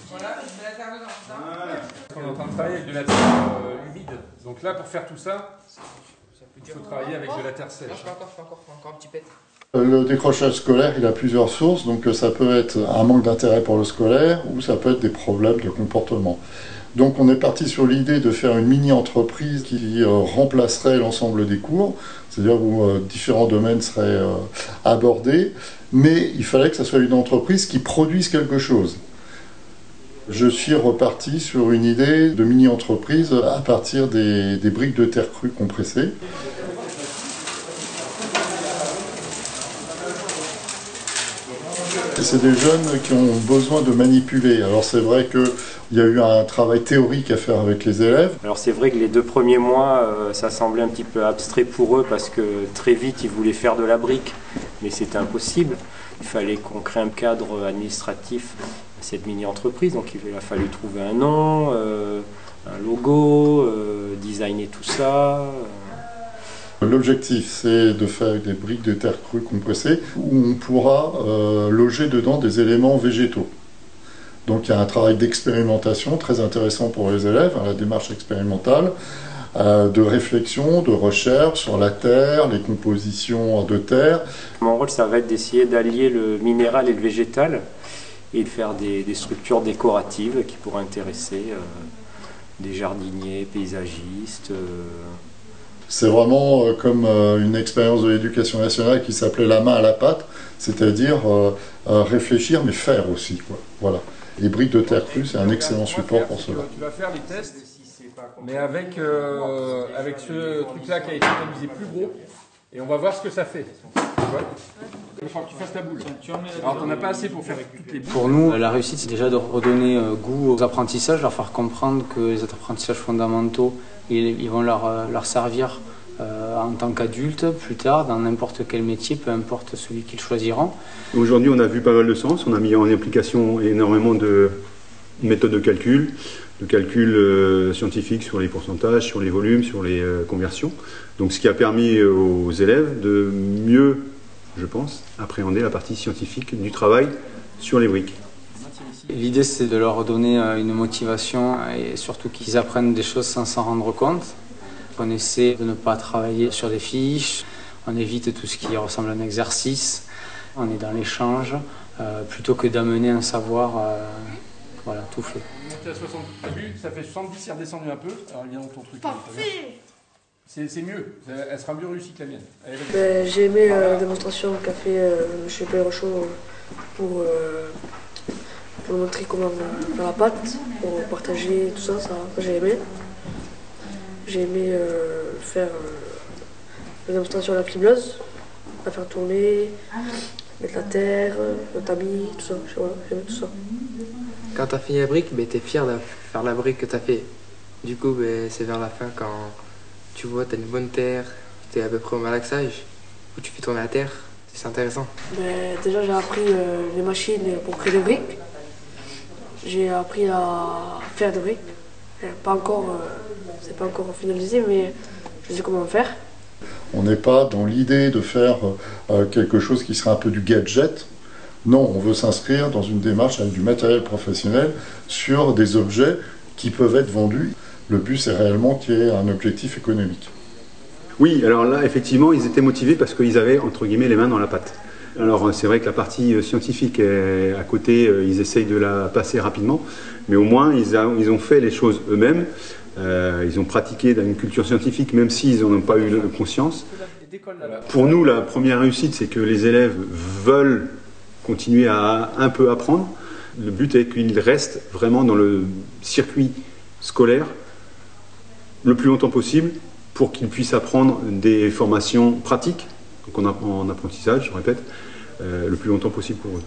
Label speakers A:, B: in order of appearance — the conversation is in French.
A: Voilà, je mets la terre dedans, c'est ça. Voilà. On est en train de travailler avec de la terre humide. Donc là, pour faire tout ça, il faut travailler avec de la terre sèche.
B: Non, je fais encore un petit pet.
C: Le décrochage scolaire, il a plusieurs sources, donc ça peut être un manque d'intérêt pour le scolaire ou ça peut être des problèmes de comportement. Donc on est parti sur l'idée de faire une mini-entreprise qui remplacerait l'ensemble des cours, c'est-à-dire où différents domaines seraient abordés, mais il fallait que ça soit une entreprise qui produise quelque chose. Je suis reparti sur une idée de mini-entreprise à partir des briques de terre crue compressées. C'est des jeunes qui ont besoin de manipuler. Alors c'est vrai qu'il y a eu un travail théorique à faire avec les élèves.
D: Alors c'est vrai que les 2 premiers mois, ça semblait un petit peu abstrait pour eux parce que très vite ils voulaient faire de la brique, mais c'était impossible. Il fallait qu'on crée un cadre administratif à cette mini-entreprise, donc il a fallu trouver un nom, un logo, designer tout ça.
C: L'objectif, c'est de faire des briques de terre crue compressées où on pourra loger dedans des éléments végétaux. Donc il y a un travail d'expérimentation très intéressant pour les élèves, la démarche expérimentale, de réflexion, de recherche sur la terre, les compositions de terre.
D: Mon rôle, ça va être d'essayer d'allier le minéral et le végétal et de faire des structures décoratives qui pourraient intéresser des jardiniers, paysagistes.
C: C'est vraiment comme une expérience de l'éducation nationale qui s'appelait la main à la pâte, c'est-à-dire réfléchir mais faire aussi, quoi. Voilà. Les briques de terre crue, c'est un excellent support pour cela.
A: Tu vas faire les tests, mais avec ce truc-là qui a été réalisé plus gros, et on va voir ce que ça fait. Il faut que tu fasses ta boule. Alors t'en as pas assez pour faire toutes les boules.
E: Pour nous, la réussite, c'est déjà de redonner goût aux apprentissages, leur faire comprendre que les apprentissages fondamentaux, ils vont leur servir en tant qu'adultes, plus tard, dans n'importe quel métier, peu importe celui qu'ils choisiront.
F: Aujourd'hui, on a vu pas mal de sens, on a mis en application énormément de méthodes de calcul scientifiques sur les pourcentages, sur les volumes, sur les conversions. Donc ce qui a permis aux élèves de mieux, je pense, appréhender la partie scientifique du travail sur les briques.
E: L'idée, c'est de leur donner une motivation et surtout qu'ils apprennent des choses sans s'en rendre compte. On essaie de ne pas travailler sur des fiches, on évite tout ce qui ressemble à un exercice, on est dans l'échange, plutôt que d'amener un savoir, voilà, tout fait.
A: Tu as 60 début, ça fait 70, c'est redescendu un peu, alors il vient dans ton truc.
G: Parfait.
A: C'est mieux, elle sera mieux réussie que la mienne.
G: J'ai aimé la démonstration qu'a fait M. Pérochot pour montrer comment faire la pâte, pour partager tout ça, j'ai aimé. J'ai aimé faire la démonstration de la cribleuse, la faire tourner, mettre la terre, le tamis, tout ça, j'ai aimé tout ça.
B: Quand tu as fini la brique, tu es fier de faire la brique que tu as fait. Du coup, c'est vers la fin quand tu vois, tu as une bonne terre, tu es à peu près au malaxage, où tu fais tourner la terre, c'est intéressant.
G: Déjà, j'ai appris les machines pour créer des briques. J'ai appris à faire des briques. C'est pas encore finalisé, mais je sais comment faire.
C: On n'est pas dans l'idée de faire quelque chose qui serait un peu du gadget. Non, on veut s'inscrire dans une démarche avec du matériel professionnel sur des objets qui peuvent être vendus. Le but, c'est réellement qu'il y ait un objectif économique.
F: Oui, alors là, effectivement, ils étaient motivés parce qu'ils avaient, entre guillemets, les mains dans la pâte. Alors c'est vrai que la partie scientifique, à côté, ils essayent de la passer rapidement, mais au moins, ils ont fait les choses eux-mêmes. Ils ont pratiqué dans une culture scientifique, même s'ils n'en ont pas eu conscience. Pour nous, la première réussite, c'est que les élèves veulent continuer à un peu apprendre. Le but est qu'ils restent vraiment dans le circuit scolaire le plus longtemps possible pour qu'ils puissent apprendre des formations pratiques, donc en apprentissage, je répète, le plus longtemps possible pour eux.